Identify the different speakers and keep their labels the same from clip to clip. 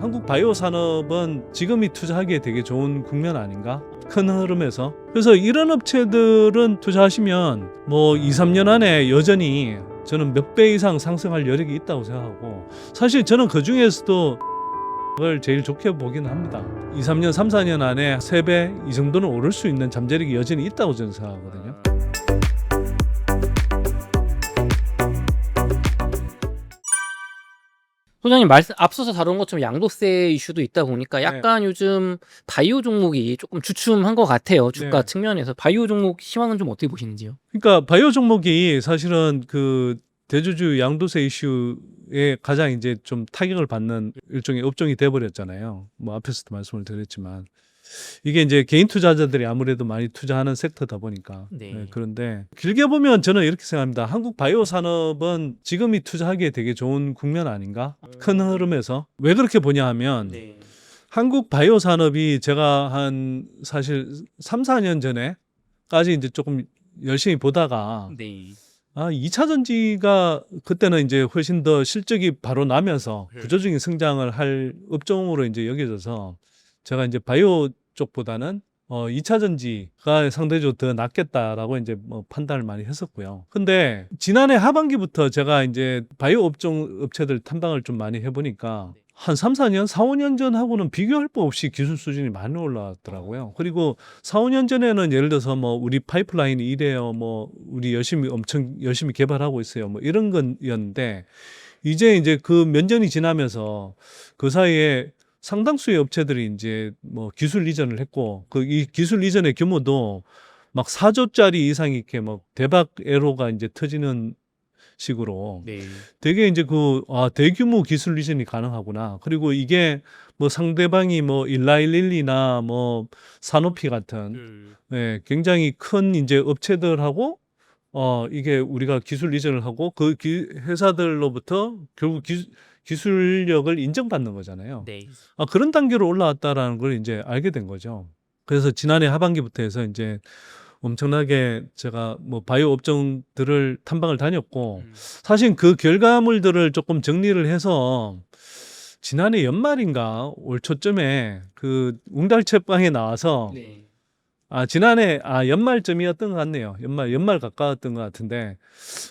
Speaker 1: 한국 바이오 산업은 지금이 투자하기에 되게 좋은 국면 아닌가? 큰 흐름에서. 그래서 이런 업체들은 투자하시면 뭐 2, 3년 안에 여전히 저는 몇 배 이상 상승할 여력이 있다고 생각하고, 사실 저는 그 중에서도 을 제일 좋게 보기는 합니다. 2, 3년, 3, 4년 안에 3배 이 정도는 오를 수 있는 잠재력이 여전히 있다고 저는 생각하거든요.
Speaker 2: 소장님 앞서서 다룬 것처럼 양도세 이슈도 있다 보니까 약간 요즘 바이오 종목이 조금 주춤한 것 같아요. 주가 측면에서. 바이오 종목 시황은 좀 어떻게 보시는지요?
Speaker 1: 그러니까 바이오 종목이 사실은 그 대주주 양도세 이슈에 가장 이제 좀 타격을 받는 일종의 업종이 돼버렸잖아요. 뭐 앞에서도 말씀을 드렸지만 이게 이제 개인 투자자들이 아무래도 많이 투자하는 섹터다 보니까. 그런데 길게 보면 저는 이렇게 생각합니다. 한국 바이오 산업은 지금이 투자하기에 되게 좋은 국면 아닌가? 큰 흐름에서. 왜 그렇게 보냐 하면 한국 바이오 산업이 제가 한 사실 3, 4년 전에까지 이제 조금 열심히 보다가 2차 전지가 그때는 이제 훨씬 더 실적이 바로 나면서 구조적인 성장을 할 업종으로 이제 여겨져서 제가 이제 바이오 쪽보다는 2차 전지가 상대적으로 더 낫겠다라고 이제 뭐 판단을 많이 했었고요. 근데 지난해 하반기부터 제가 이제 바이오 업종 업체들 탐방을 좀 많이 해보니까 한 3, 4년, 4, 5년 전하고는 비교할 바 없이 기술 수준이 많이 올라왔더라고요. 그리고 4, 5년 전에는 예를 들어서 뭐 우리 파이프라인이 이래요. 뭐 우리 엄청 열심히 개발하고 있어요. 뭐 이런 건였는데 이제 그 몇 년이 지나면서 그 사이에 상당수의 업체들이 이제 뭐 기술 이전을 했고 이 기술 이전의 규모도 막 4조짜리 이상 이렇게 막 대박 에로가 이제 터지는 식으로 되게 이제 대규모 기술 이전이 가능하구나. 그리고 이게 뭐 상대방이 뭐 일라일릴리나 뭐 사노피 같은 굉장히 큰 이제 업체들하고 이게 우리가 기술 이전을 하고 그 회사들로부터 결국 기술력을 인정받는 거잖아요. 그런 단계로 올라왔다라는 걸 이제 알게 된 거죠. 그래서 지난해 하반기부터 해서 이제 엄청나게 제가 뭐 바이오 업종들을 탐방을 다녔고 사실 그 결과물들을 조금 정리를 해서 지난해 연말인가 올 초쯤에 그 웅달책방에 나와서 지난해 연말쯤이었던 것 같네요. 연말 가까웠던 것 같은데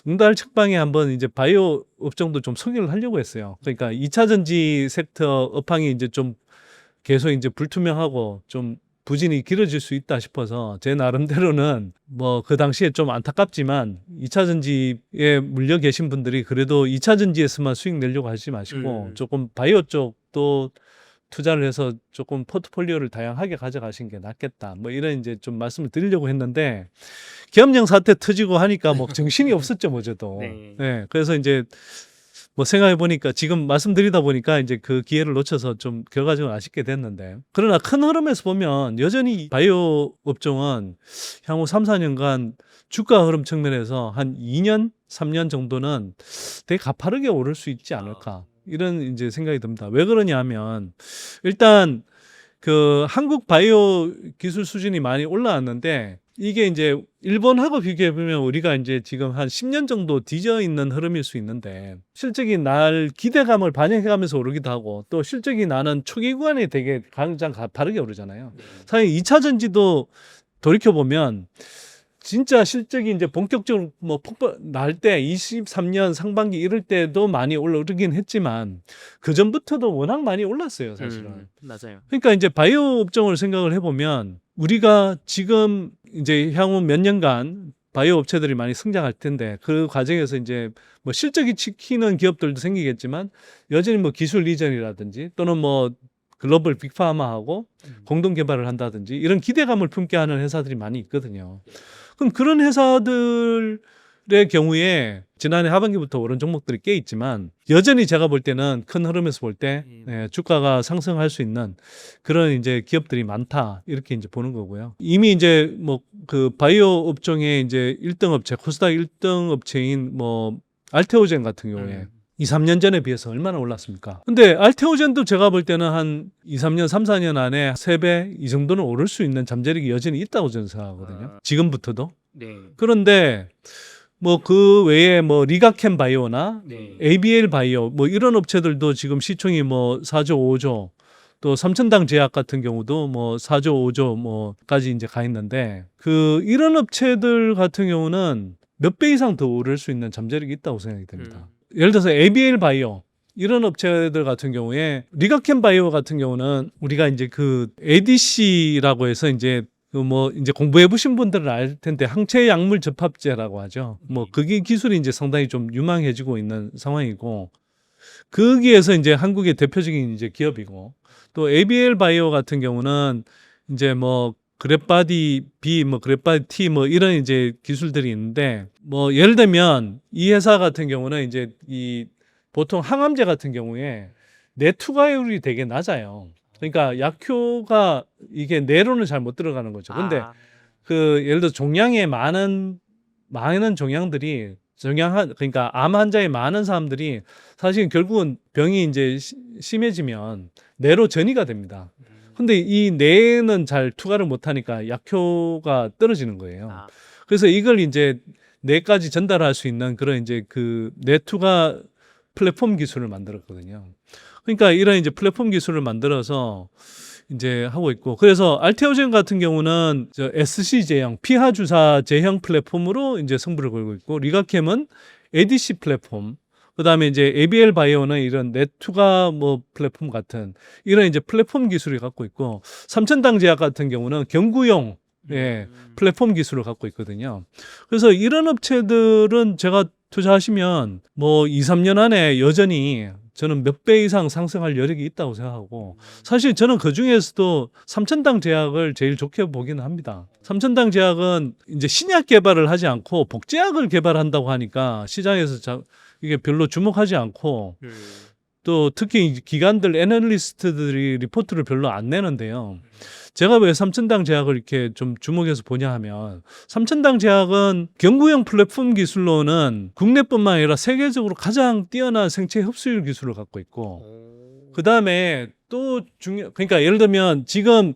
Speaker 1: 웅달책방에 한번 이제 바이오 업종도 좀 소개를 하려고 했어요. 그러니까 2차 전지 섹터 업황이 이제 좀 계속 이제 불투명하고 좀 부진이 길어질 수 있다 싶어서 제 나름대로는 뭐 그 당시에 좀 안타깝지만 2차 전지에 물려 계신 분들이 그래도 2차 전지에서만 수익 내려고 하지 마시고 조금 바이오 쪽도 투자를 해서 조금 포트폴리오를 다양하게 가져가신 게 낫겠다. 뭐 이런 이제 좀 말씀을 드리려고 했는데 계엄령 사태 터지고 하니까 뭐 정신이 없었죠, 뭐 저도. 그래서 이제 뭐 생각해 보니까 지금 말씀드리다 보니까 이제 그 기회를 놓쳐서 좀 결과적으로 아쉽게 됐는데, 그러나 큰 흐름에서 보면 여전히 바이오 업종은 향후 3, 4년간 주가 흐름 측면에서 한 2년, 3년 정도는 되게 가파르게 오를 수 있지 않을까. 이런 이제 생각이 듭니다. 왜 그러냐면 일단 그 한국 바이오 기술 수준이 많이 올라왔는데 이게 이제 일본하고 비교해 보면 우리가 이제 지금 한 10년 정도 뒤져 있는 흐름일 수 있는데 실적이 날 기대감을 반영해 가면서 오르기도 하고 또 실적이 나는 초기 구간에 되게 가장 가파르게 오르잖아요. 사실 2차 전지도 돌이켜 보면 진짜 실적이 이제 본격적으로 뭐 폭발 날 때 23년 상반기 이럴 때도 많이 오르긴 했지만 그 전부터도 워낙 많이 올랐어요, 사실은.
Speaker 2: 맞아요.
Speaker 1: 그러니까 이제 바이오 업종을 생각을 해보면 우리가 지금 이제 향후 몇 년간 바이오 업체들이 많이 성장할 텐데 그 과정에서 이제 뭐 실적이 지키는 기업들도 생기겠지만 여전히 뭐 기술 이전이라든지 또는 뭐 글로벌 빅파마하고 공동 개발을 한다든지 이런 기대감을 품게 하는 회사들이 많이 있거든요. 그럼 그런 회사들의 경우에 지난해 하반기부터 오른 종목들이 꽤 있지만 여전히 제가 볼 때는 큰 흐름에서 볼 때 주가가 상승할 수 있는 그런 이제 기업들이 많다 이렇게 이제 보는 거고요. 이미 이제 뭐 그 바이오 업종의 이제 1등 업체 코스닥 1등 업체인 뭐 알테오젠 같은 경우에 2, 3년 전에 비해서 얼마나 올랐습니까? 근데 알테오젠도 제가 볼 때는 한 2, 3년, 3, 4년 안에 3배 이 정도는 오를 수 있는 잠재력이 여전히 있다고 저는 생각하거든요. 지금부터도. 그런데 뭐 그 외에 뭐 리가켄 바이오나
Speaker 2: 네.
Speaker 1: ABL 바이오 뭐 이런 업체들도 지금 시총이 뭐 4조 5조 또 삼천당 제약 같은 경우도 뭐 4조 5조 뭐까지 이제 가 있는데 그 이런 업체들 같은 경우는 몇 배 이상 더 오를 수 있는 잠재력이 있다고 생각이 됩니다. 예를 들어서 ABL 바이오 이런 업체들 같은 경우에 리가켄 바이오 같은 경우는 우리가 이제 그 ADC라고 해서 이제 그 뭐 이제 공부해 보신 분들은 알 텐데 항체 약물 접합제라고 하죠. 뭐 그게 기술이 이제 상당히 좀 유망해지고 있는 상황이고 거기에서 이제 한국의 대표적인 이제 기업이고 또 ABL 바이오 같은 경우는 이제 뭐 그랩바디 B 뭐 그랩바디 T 뭐 이런 이제 기술들이 있는데 뭐 예를 들면 이 회사 같은 경우는 이제 이 보통 항암제 같은 경우에 내 투과율이 되게 낮아요. 그러니까 약효가 이게 뇌로는 잘 못 들어가는 거죠. 근데 그 예를 들어 종양에 많은 종양들이 그러니까 암 환자에 많은 사람들이 사실 결국은 병이 이제 심해지면 뇌로 전이가 됩니다. 근데 이 뇌는 잘 투과를 못 하니까 약효가 떨어지는 거예요. 그래서 이걸 이제 뇌까지 전달할 수 있는 그런 이제 그 뇌 투과 플랫폼 기술을 만들었거든요. 그러니까 이런 이제 플랫폼 기술을 만들어서 이제 하고 있고 그래서 알테오젠 같은 경우는 저 SC 제형 피하 주사 제형 플랫폼으로 이제 승부를 걸고 있고 리가캠은 ADC 플랫폼 그다음에 이제 ABL 바이오는 이런 네투가 뭐 플랫폼 같은 이런 이제 플랫폼 기술을 갖고 있고 삼천당 제약 같은 경우는 경구용 플랫폼 기술을 갖고 있거든요. 그래서 이런 업체들은 제가 투자하시면 뭐 2, 3년 안에 여전히 저는 몇 배 이상 상승할 여력이 있다고 생각하고 사실 저는 그중에서도 삼천당 제약을 제일 좋게 보기는 합니다. 삼천당 제약은 이제 신약 개발을 하지 않고 복제약을 개발한다고 하니까 시장에서 이게 별로 주목하지 않고 또 특히 기관들 애널리스트들이 리포트를 별로 안 내는데요. 제가 왜 삼천당 제약을 이렇게 좀 주목해서 보냐 하면 삼천당 제약은 경구용 플랫폼 기술로는 국내뿐만 아니라 세계적으로 가장 뛰어난 생체 흡수율 기술을 갖고 있고 그다음에 또 그러니까 예를 들면 지금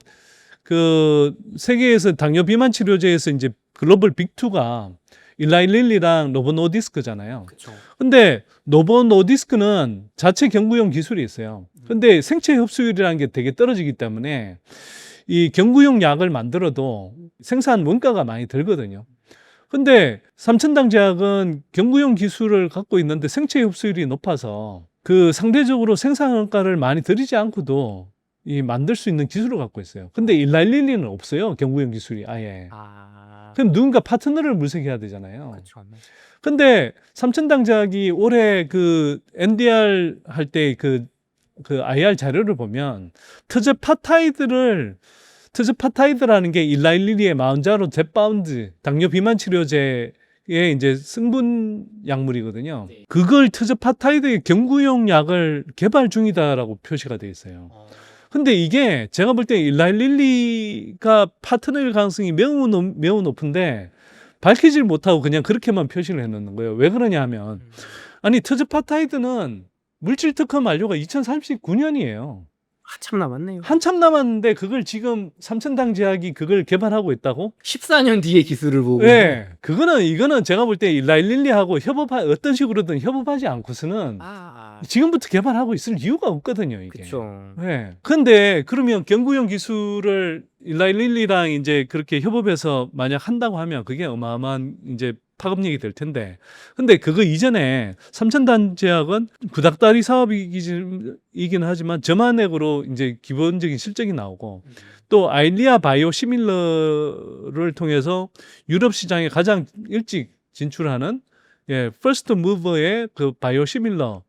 Speaker 1: 그 세계에서 당뇨 비만 치료제에서 이제 글로벌 빅2가 일라이 릴리랑 노보 노디스크잖아요.
Speaker 2: 그쵸.
Speaker 1: 근데 노보 노디스크는 자체 경구용 기술이 있어요. 근데 생체 흡수율이라는 게 되게 떨어지기 때문에 이 경구용 약을 만들어도 생산 원가가 많이 들거든요. 근데 삼천당 제약은 경구용 기술을 갖고 있는데 생체 흡수율이 높아서 그 상대적으로 생산 원가를 많이 들이지 않고도 이 만들 수 있는 기술을 갖고 있어요. 근데 일라일리는 없어요. 경구용 기술이 아예. 그럼 누군가 파트너를 물색해야 되잖아요.
Speaker 2: 그쵸.
Speaker 1: 근데 삼천당 제약이 올해 그 NDR 할 때 그 IR 자료를 보면 트즈파타이드라는 게 일라일리리의 마운자로 젯바운드 당뇨 비만 치료제의 이제 승분 약물이거든요.
Speaker 2: 네.
Speaker 1: 그걸 트즈파타이드의 경구용 약을 개발 중이다라고 표시가 돼 있어요. 근데 이게 제가 볼 때 일라일리가 파트너일 가능성이 매우 높은데 밝히질 못하고 그냥 그렇게만 표시를 해놓는 거예요. 왜 그러냐 하면 아니 트즈파타이드는 물질 특허 만료가 2039년이에요.
Speaker 2: 한참 남았네요.
Speaker 1: 한참 남았는데 그걸 지금 삼천당 제약이 그걸 개발하고 있다고?
Speaker 2: 14년 뒤에 기술을 보고.
Speaker 1: 네, 이거는 제가 볼 때 일라일리하고 어떤 식으로든 협업하지 않고서는 지금부터 개발하고 있을 이유가 없거든요, 이게.
Speaker 2: 그쵸.
Speaker 1: 네. 근데 그러면 경구용 기술을 일라일리랑 이제 그렇게 협업해서 만약 한다고 하면 그게 어마어마한 이제 파급력이 될 텐데. 근데 그거 이전에 삼천당 제약은 구닥다리 사업이긴 하지만 저만액으로 이제 기본적인 실적이 나오고 또 아일리아 바이오 시밀러를 통해서 유럽 시장에 가장 일찍 진출하는 퍼스트 무버의 그 바이오 시밀러로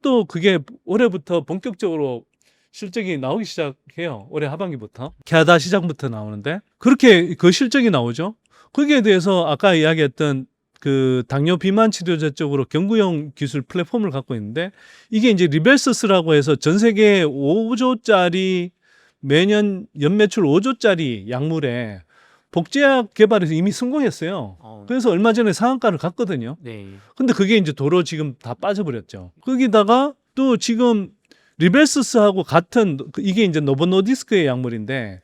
Speaker 1: 또 그게 올해부터 본격적으로 실적이 나오기 시작해요. 올해 하반기부터. 캐나다 시장부터 나오는데 그렇게 그 실적이 나오죠. 거기에 대해서 아까 이야기했던 그 당뇨 비만 치료제 쪽으로 경구용 기술 플랫폼을 갖고 있는데 이게 이제 리벨서스라고 해서 전 세계 5조짜리 매년 연매출 5조짜리 약물에 복제약 개발에서 이미 성공했어요. 그래서 얼마 전에 상한가를 갔거든요.
Speaker 2: 네.
Speaker 1: 근데 그게 이제 도로 지금 다 빠져버렸죠. 거기다가 또 지금 리벨서스하고 같은 이게 이제 노보 노디스크의 약물인데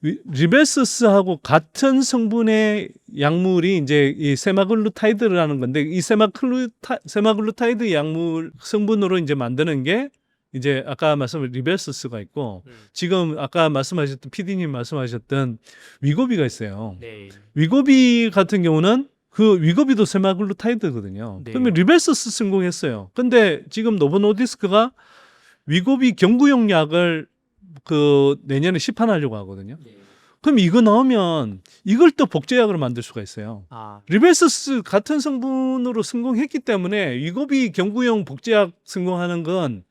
Speaker 1: 리베스스하고 같은 성분의 약물이 이제 이 세마글루타이드라는 건데 이 세마글루타이드 약물 성분으로 이제 만드는 게 이제 아까 말씀한 리베스스가 있고 지금 아까 말씀하셨던 PD님 말씀하셨던 위고비가 있어요.
Speaker 2: 네.
Speaker 1: 위고비 같은 경우는 그 위고비도 세마글루타이드거든요.
Speaker 2: 네.
Speaker 1: 그러면 리베스스 성공했어요. 근데 지금 노보노디스크가 위고비 경구용 약을 그 내년에 시판하려고 하거든요.
Speaker 2: 네.
Speaker 1: 그럼 이거 나오면 이걸 또 복제약으로 만들 수가 있어요.
Speaker 2: 아,
Speaker 1: 리베스스 같은 성분으로 성공했기 때문에 위고비 경구용 복제약 성공하는 건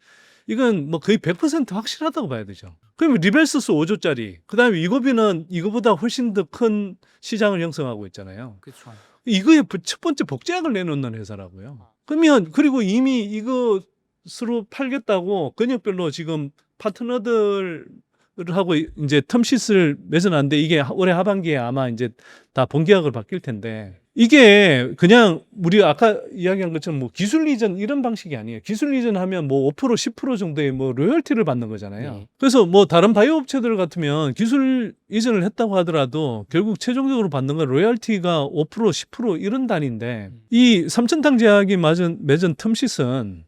Speaker 1: 이건 뭐 거의 100% 확실하다고 봐야 되죠. 그러면 리베스스 5조짜리, 그다음에 위고비는 이거보다 훨씬 더 큰 시장을 형성하고 있잖아요.
Speaker 2: 그렇죠.
Speaker 1: 이거의 첫 번째 복제약을 내놓는 회사라고요. 그러면 그리고 이미 이것으로 팔겠다고 근역별로 지금 파트너들하고 이제 텀시스를 맺어놨는데 이게 올해 하반기에 아마 이제 다 본계약을 바뀔 텐데 이게 그냥 우리 아까 이야기한 것처럼 뭐 기술 이전 이런 방식이 아니에요. 기술 이전하면 뭐 5% 10% 정도의 뭐 로열티를 받는 거잖아요.
Speaker 2: 네.
Speaker 1: 그래서 뭐 다른 바이오 업체들 같으면 기술 이전을 했다고 하더라도 결국 최종적으로 받는 건 로열티가 5% 10% 이런 단위인데 이 삼천탕 제약이 맺은 텀시스는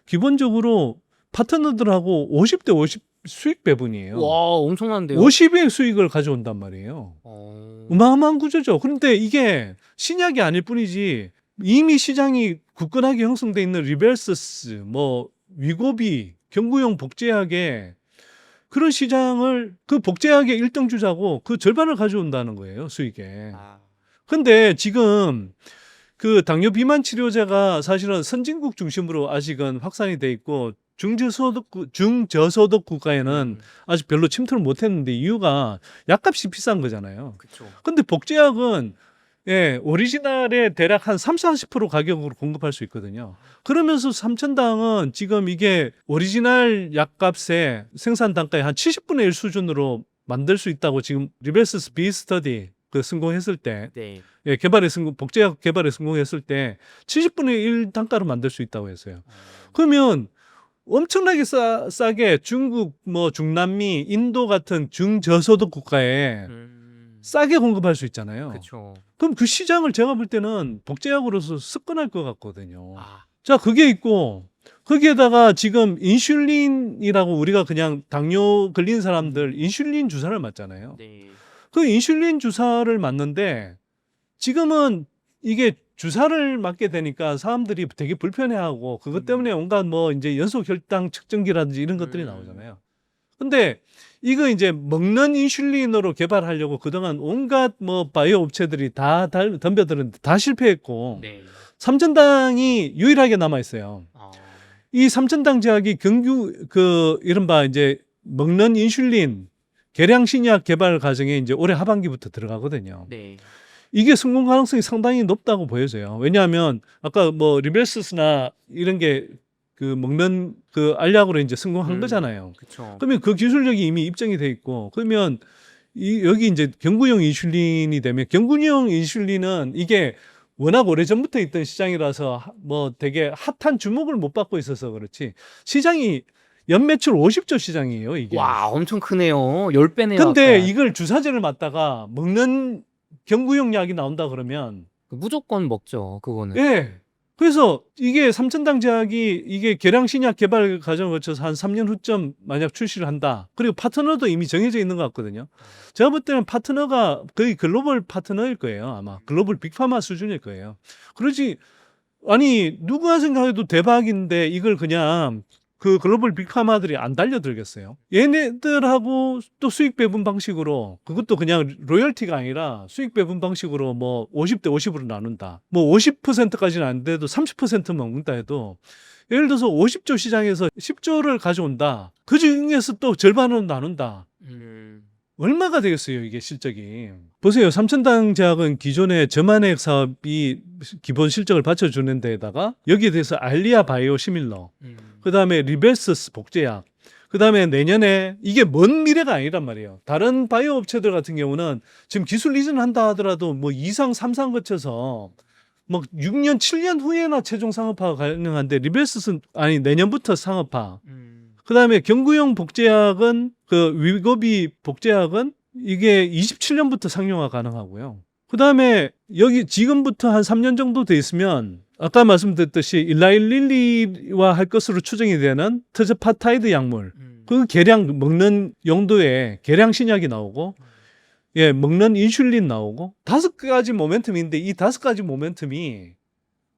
Speaker 1: 기본적으로 파트너들하고 50대 50 수익 배분이에요.
Speaker 2: 와, 엄청난데요.
Speaker 1: 50의 수익을 가져온단 말이에요.
Speaker 2: 어...
Speaker 1: 어마어마한 구조죠. 그런데 이게 신약이 아닐 뿐이지 이미 시장이 굳건하게 형성돼 있는 리벨스스, 뭐 위고비, 경구용 복제약에 그런 시장을 그 복제약의 1등 주자고 그 절반을 가져온다는 거예요, 수익에.
Speaker 2: 아,
Speaker 1: 근데 지금 그 당뇨 비만 치료제가 사실은 선진국 중심으로 아직은 확산이 돼 있고 중저소득 국가에는 아직 별로 침투를 못 했는데 이유가 약값이 비싼 거잖아요.
Speaker 2: 그렇죠.
Speaker 1: 근데 복제약은 예, 오리지널의 대략 한 30-40% 가격으로 공급할 수 있거든요. 그러면서 삼천당은 지금 이게 오리지널 약값의 생산 단가의 한 70분의 1 수준으로 만들 수 있다고 지금 리베스스 B 스터디 그 성공했을 때
Speaker 2: 네.
Speaker 1: 예, 복제약 개발에 성공했을 때 70분의 1 단가로 만들 수 있다고 했어요. 그러면 엄청나게 싸게 중국, 뭐 중남미, 인도 같은 중저소득 국가에 싸게 공급할 수 있잖아요.
Speaker 2: 그렇죠.
Speaker 1: 그럼 그 시장을 제가 볼 때는 복제약으로서 습관할 것 같거든요.
Speaker 2: 아,
Speaker 1: 자, 그게 있고 거기에다가 지금 인슐린이라고 우리가 그냥 당뇨 걸린 사람들 인슐린 주사를 맞잖아요.
Speaker 2: 네.
Speaker 1: 그 인슐린 주사를 맞는데 지금은 이게 주사를 맞게 되니까 사람들이 되게 불편해하고 그것 때문에 온갖 뭐 이제 연속 혈당 측정기라든지 이런 것들이 나오잖아요. 근데 이거 이제 먹는 인슐린으로 개발하려고 그동안 온갖 뭐 바이오 업체들이 다 덤벼들었는데 다 실패했고
Speaker 2: 네.
Speaker 1: 삼천당이 유일하게 남아 있어요.
Speaker 2: 아,
Speaker 1: 이 삼천당 제약이 그 이른바 이제 먹는 인슐린 계량 신약 개발 과정에 이제 올해 하반기부터 들어가거든요.
Speaker 2: 네.
Speaker 1: 이게 성공 가능성이 상당히 높다고 보여져요. 왜냐하면 아까 뭐 리벨스스나 이런 게 그 먹는 그 알약으로 이제 성공한 거잖아요.
Speaker 2: 그렇죠.
Speaker 1: 그러면 그 기술력이 이미 입증이 돼 있고 그러면 여기 이제 경구용 인슐린이 되면 경구용 인슐린은 이게 워낙 오래전부터 있던 시장이라서 뭐 되게 핫한 주목을 못 받고 있어서 그렇지 시장이 연매출 50조 시장이에요, 이게.
Speaker 2: 와, 엄청 크네요. 10배네요.
Speaker 1: 근데
Speaker 2: 아까.
Speaker 1: 이걸 주사제를 맞다가 먹는 경구용 약이 나온다 그러면
Speaker 2: 무조건 먹죠. 그거는.
Speaker 1: 예. 그래서 이게 삼천당 제약이 이게 계량 신약 개발 과정을 거쳐서 한 3년 후쯤 만약 출시를 한다. 그리고 파트너도 이미 정해져 있는 것 같거든요. 제가 볼 때는 파트너가 거의 글로벌 파트너일 거예요. 아마 글로벌 빅파마 수준일 거예요. 그러지 아니 누가 생각해도 대박인데 이걸 그냥 그 글로벌 빅파마들이 안 달려들겠어요. 얘네들하고 또 수익 배분 방식으로 그것도 그냥 로열티가 아니라 수익 배분 방식으로 뭐 50대 50으로 나눈다. 뭐 50%까지는 안 돼도 30% 먹는다 해도 예를 들어서 50조 시장에서 10조를 가져온다. 그 중에서 또 절반으로 나눈다. 얼마가 되겠어요, 이게 실적이. 보세요. 삼천당 제약은 기존의 저만액 사업이 기본 실적을 받쳐주는 데에다가 여기에 대해서 알리아 바이오 시밀러, 그 다음에 리벨스스 복제약, 그 다음에 내년에 이게 먼 미래가 아니란 말이에요. 다른 바이오 업체들 같은 경우는 지금 기술 이전한다 하더라도 뭐 2상, 3상 거쳐서 뭐 6년, 7년 후에나 최종 상업화가 가능한데 리벨스는 아니 내년부터 상업화. 그 다음에 경구용 복제약은 그 위고비 복제약은 이게 27년부터 상용화 가능하고요. 그다음에 여기 지금부터 한 3년 정도 돼 있으면 아까 말씀드렸듯이 일라일릴리와 할 것으로 추정이 되는 트즈파타이드 약물 그 계량 먹는 용도의 계량 신약이 나오고 예, 먹는 인슐린 나오고 5가지 모멘텀인데 이 5가지 모멘텀이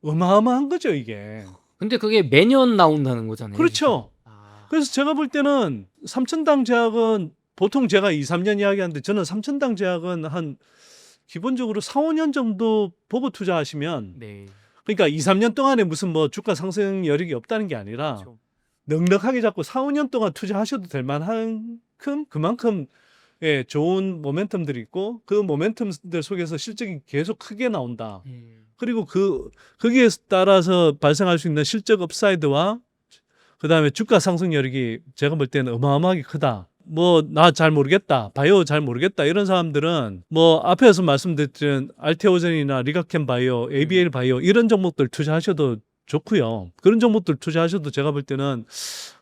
Speaker 1: 어마어마한 거죠, 이게.
Speaker 2: 근데 그게 매년 나온다는 거잖아요.
Speaker 1: 그렇죠.
Speaker 2: 아.
Speaker 1: 그래서 제가 볼 때는 삼천당 제약은 보통 제가 2, 3년 이야기하는데 저는 삼천당 제약은 한 기본적으로 4, 5년 정도 보고 투자하시면
Speaker 2: 네.
Speaker 1: 그러니까 2, 3년 동안에 무슨 뭐 주가 상승 여력이 없다는 게 아니라
Speaker 2: 그렇죠.
Speaker 1: 넉넉하게 잡고 4, 5년 동안 투자하셔도 될 만한 그만큼 예, 좋은 모멘텀들이 있고 그 모멘텀들 속에서 실적이 계속 크게 나온다. 그리고 거기에 따라서 발생할 수 있는 실적 업사이드와 그다음에 주가 상승 여력이 제가 볼 때는 어마어마하게 크다. 뭐 나 잘 모르겠다. 바이오 잘 모르겠다. 이런 사람들은 뭐 앞에서 말씀드렸던 알테오젠이나 리가켄 바이오, ABL 바이오 이런 종목들 투자하셔도 좋고요. 그런 종목들 투자하셔도 제가 볼 때는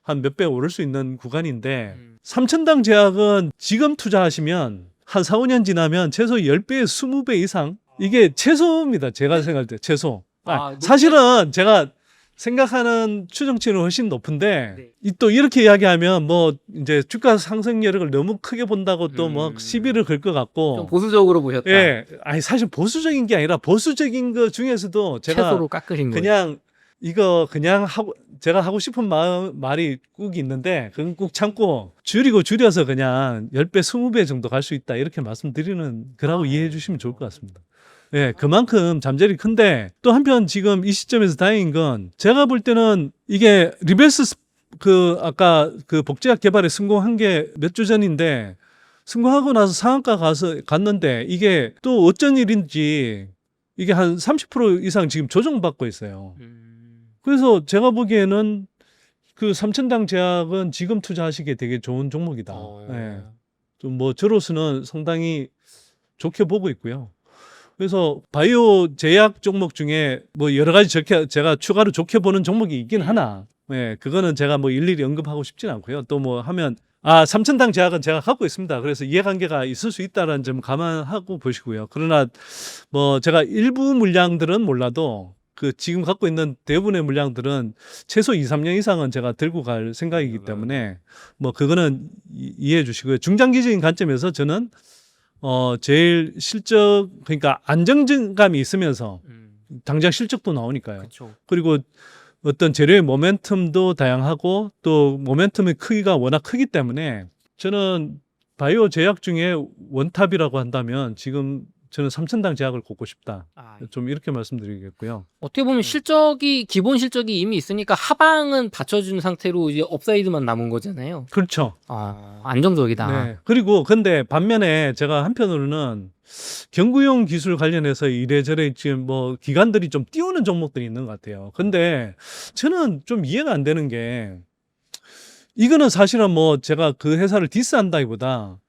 Speaker 1: 한 몇 배 오를 수 있는 구간인데 삼천당 제약은 지금 투자하시면 한 4, 5년 지나면 최소 10배, 20배 이상 이게 최소입니다. 제가 생각할 때 최소. 사실은 제가 생각하는 추정치는 훨씬 높은데
Speaker 2: 네.
Speaker 1: 또 이렇게 이야기하면 뭐 이제 주가 상승 여력을 너무 크게 본다고 또 뭐 시비를 걸 것
Speaker 2: 좀
Speaker 1: 같고
Speaker 2: 보수적으로 보셨다.
Speaker 1: 예, 아니 사실 보수적인 게 아니라 보수적인 거 중에서도 제가
Speaker 2: 채소로 깎으신 거예요.
Speaker 1: 그냥 이거 그냥 하고 제가 하고 싶은 말이 꾹 있는데 그건 꾹 참고 줄여서 그냥 10배, 20배 정도 갈 수 있다 이렇게 말씀드리는 거라고 이해해 주시면 좋을 것 같습니다. 예, 그만큼 잠재력이 큰데 또 한편 지금 이 시점에서 다행인 건 제가 볼 때는 이게 리베스 그 아까 그 복제약 개발에 성공한 게 몇 주 전인데 성공하고 나서 상한가 갔는데 이게 또 어쩐 일인지 이게 한 30% 이상 지금 조정받고 있어요. 그래서 제가 보기에는 그 삼천당 제약은 지금 투자하시기에 되게 좋은 종목이다. 예. 좀 뭐 저로서는 상당히 좋게 보고 있고요. 그래서 바이오 제약 종목 중에 뭐 여러 가지 제가 추가로 좋게 보는 종목이 있긴 하나, 예, 그거는 제가 뭐 일일이 언급하고 싶진 않고요. 또 뭐 하면 삼천당 제약은 제가 갖고 있습니다. 그래서 이해관계가 있을 수 있다는 점 감안하고 보시고요. 그러나 뭐 제가 일부 물량들은 몰라도 그 지금 갖고 있는 대부분의 물량들은 최소 2, 3년 이상은 제가 들고 갈 생각이기 때문에 뭐 그거는 이해해 주시고요. 중장기적인 관점에서 저는 제일 실적 그러니까 안정감이 있으면서 당장 실적도 나오니까요.
Speaker 2: 그렇죠.
Speaker 1: 그리고 어떤 재료의 모멘텀도 다양하고 또 모멘텀의 크기가 워낙 크기 때문에 저는 바이오 제약 중에 원탑이라고 한다면 지금 저는 삼천당 제약을 꼽고 싶다. 좀 이렇게 말씀드리겠고요.
Speaker 2: 어떻게 보면 실적이 기본 실적이 이미 있으니까 하방은 받쳐준 상태로 이제 업사이드만 남은 거잖아요.
Speaker 1: 그렇죠.
Speaker 2: 안정적이다.
Speaker 1: 네. 그리고 근데 반면에 제가 한편으로는 경구용 기술 관련해서 이래저래 지금 뭐 기관들이 좀 띄우는 종목들이 있는 것 같아요. 근데 저는 좀 이해가 안 되는 게 이거는 사실은 뭐 제가 그 회사를 디스한다기보다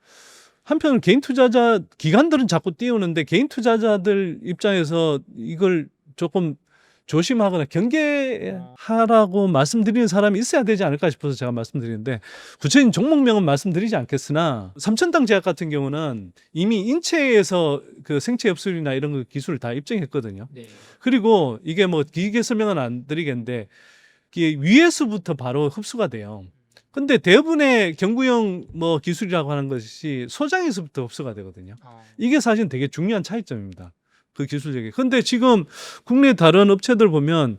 Speaker 1: 한편으로 개인 투자자 기관들은 자꾸 띄우는데 개인 투자자들 입장에서 이걸 조금 조심하거나 경계하라고 말씀드리는 사람이 있어야 되지 않을까 싶어서 제가 말씀드리는데 구체적인 종목명은 말씀드리지 않겠으나 삼천당 제약 같은 경우는 이미 인체에서 그 생체 흡수율이나 이런 거 기술을 다 입증했거든요.
Speaker 2: 네.
Speaker 1: 그리고 이게 뭐 기계 설명은 안 드리겠는데 이게 위에서부터 바로 흡수가 돼요. 근데 대부분의 경구용 뭐 기술이라고 하는 것이 소장에서부터 흡수가 되거든요. 이게 사실 되게 중요한 차이점입니다. 그 기술력이. 근데 지금 국내 다른 업체들 보면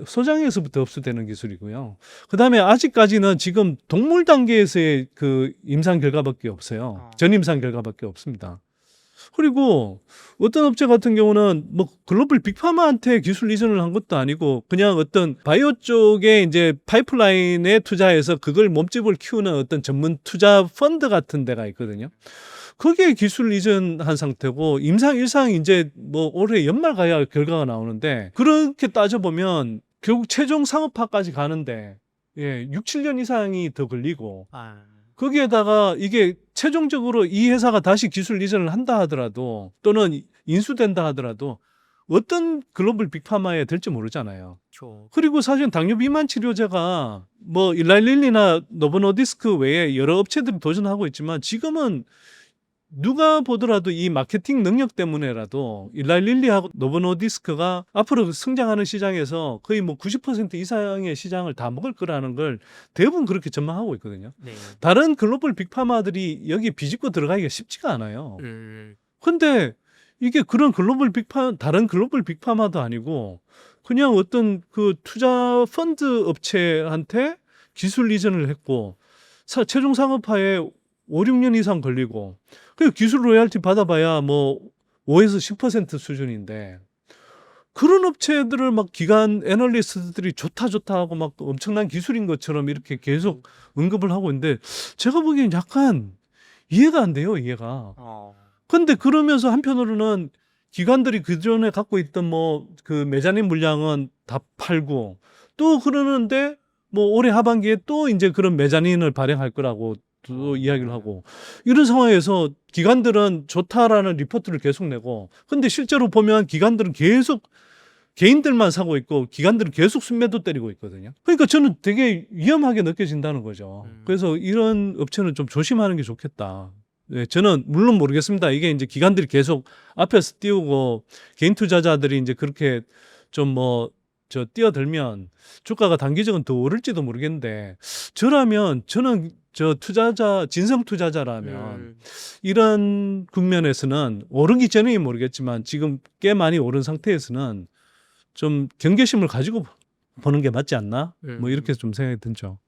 Speaker 1: 소장에서부터 흡수되는 기술이고요. 그다음에 아직까지는 지금 동물 단계에서의 그 임상 결과밖에 없어요. 전임상 결과밖에 없습니다. 그리고 어떤 업체 같은 경우는 뭐 글로벌 빅파마한테 기술 이전을 한 것도 아니고 그냥 어떤 바이오 쪽에 이제 파이프라인에 투자해서 그걸 몸집을 키우는 어떤 전문 투자 펀드 같은 데가 있거든요. 거기에 기술 이전한 상태고 임상 1상 이제 뭐 올해 연말 가야 결과가 나오는데 그렇게 따져보면 결국 최종 상업화까지 가는데 6, 7년 이상이 더 걸리고 거기에다가 이게 최종적으로 이 회사가 다시 기술 이전을 한다 하더라도 또는 인수된다 하더라도 어떤 글로벌 빅파마에 될지 모르잖아요.
Speaker 2: 그렇죠.
Speaker 1: 그리고 사실 당뇨 비만 치료제가 뭐 일라릴리나 노보노디스크 외에 여러 업체들이 도전하고 있지만 지금은 누가 보더라도 이 마케팅 능력 때문에라도 일라릴리하고 노보노디스크가 앞으로 성장하는 시장에서 거의 뭐 90% 이상의 시장을 다 먹을 거라는 걸 대부분 그렇게 전망하고 있거든요.
Speaker 2: 네.
Speaker 1: 다른 글로벌 빅파마들이 여기 비집고 들어가기가 쉽지가 않아요.
Speaker 2: 음.
Speaker 1: 근데 이게 그런 다른 글로벌 빅파마도 아니고 그냥 어떤 그 투자 펀드 업체한테 기술 이전을 했고 최종 상업화에 5, 6년 이상 걸리고 그 기술 로열티 받아봐야 뭐 5에서 10% 수준인데 그런 업체들을 막 기관 애널리스트들이 좋다 하고 막 엄청난 기술인 것처럼 이렇게 계속 언급을 하고 있는데 제가 보기엔 약간 이해가 안 돼요, 이해가. 근데 그러면서 한편으로는 기관들이 그전에 갖고 있던 뭐 그 메자닌 물량은 다 팔고 또 그러는데 뭐 올해 하반기에 또 이제 그런 메자닌을 발행할 거라고 또 이야기를 하고 이런 상황에서 기관들은 좋다라는 리포트를 계속 내고 근데 실제로 보면 기관들은 계속 개인들만 사고 있고 기관들은 계속 순매도 때리고 있거든요. 그러니까 저는 되게 위험하게 느껴진다는 거죠. 그래서 이런 업체는 좀 조심하는 게 좋겠다. 네, 저는 물론 모르겠습니다. 이게 이제 기관들이 계속 앞에서 띄우고 개인 투자자들이 이제 그렇게 좀 뭐 뛰어들면 주가가 단기적으로 더 오를지도 모르겠는데 저라면 저는 진성 투자자라면 이런 국면에서는 오르기 전에는 모르겠지만 지금 꽤 많이 오른 상태에서는 좀 경계심을 가지고 보는 게 맞지 않나? 뭐 이렇게 좀 생각이 들죠.